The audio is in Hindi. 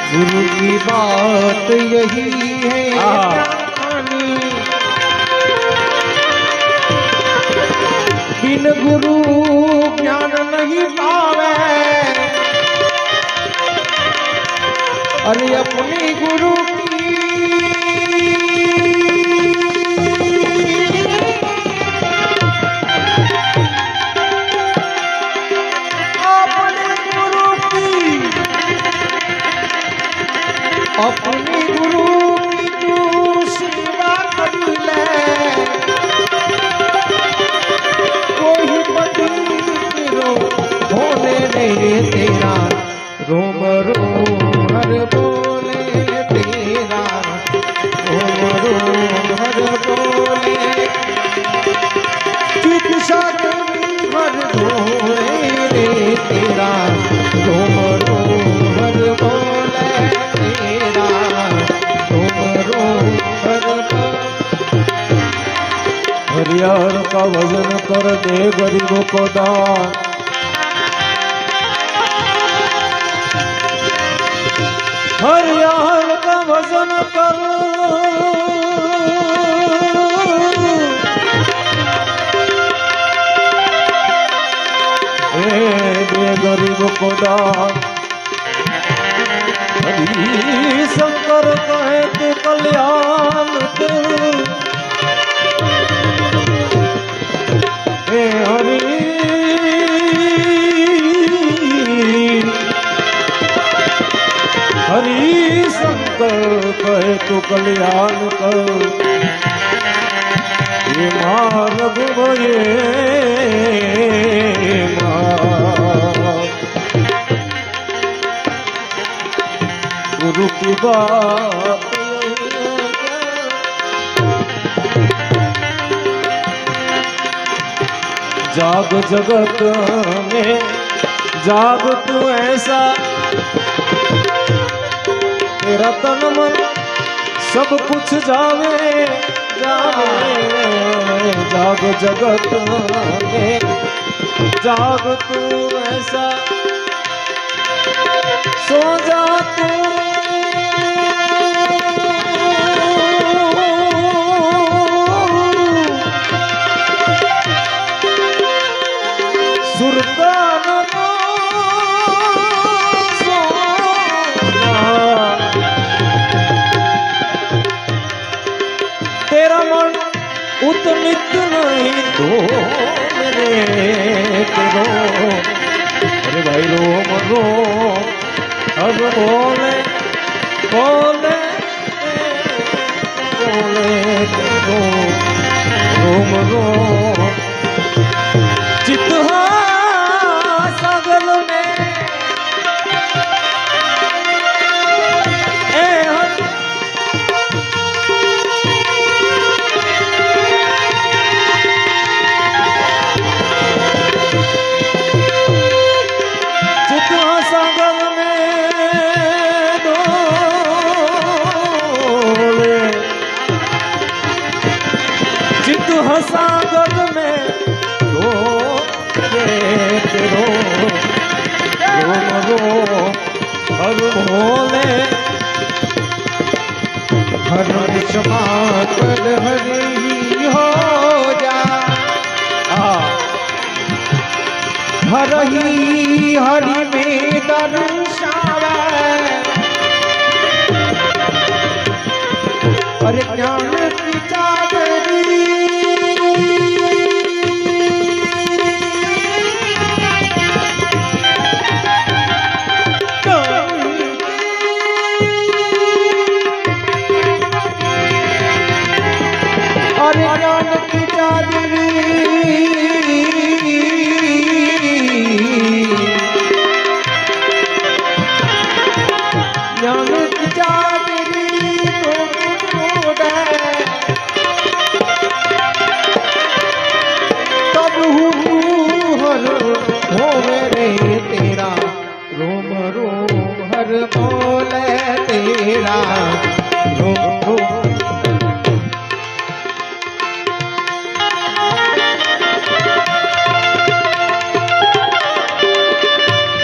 गुरु की बात यही है ज्ञानी, बिन गुरु ज्ञान नहीं पावे। अरे अपनी गुरु की अपनी गुरु की तू सेवा कर ले, कोई पतिरो होने दे तेरा, रोम रोम हर बोले तेरा, रोम रोम हर बोले, चिकित्सा हर धोए रे तेरा, रोम रोम हर बोले तेरा, रोम रोम हर बोले। हरियर का वजन कर दे गरीबों को दान, हरियर का वजन कर दे गरीबों को दान। हरि शंकर कहे तू कल्याण तू, हे हरि हरि शंकर कहे तू कल्याण कर, ये मार्ग भये गुरु की बात जाग जगत में जाग तू ऐसा, तेरा तन मन सब कुछ जावे जावे। जाग जगत में जाग तू ऐसा, सो जा तू सुरतान तेरा मन उतनित नहीं तो मेरे तेरो। अरे भाई रोम रोम अब बोले बोले बोले तेरो, रोम रोम चित सगल में सागर में रो तेरो, रोम रोम हर भोले, हर क्षमा कर हरि हो जा, हर ही हरि में दर्शावे। अरे ज्ञान की चादरी ज्ञान की चादरी, ज्ञान की चादरी तब हर हो रे तेरा, रोम रोम हर बोले तेरा, रोम रोम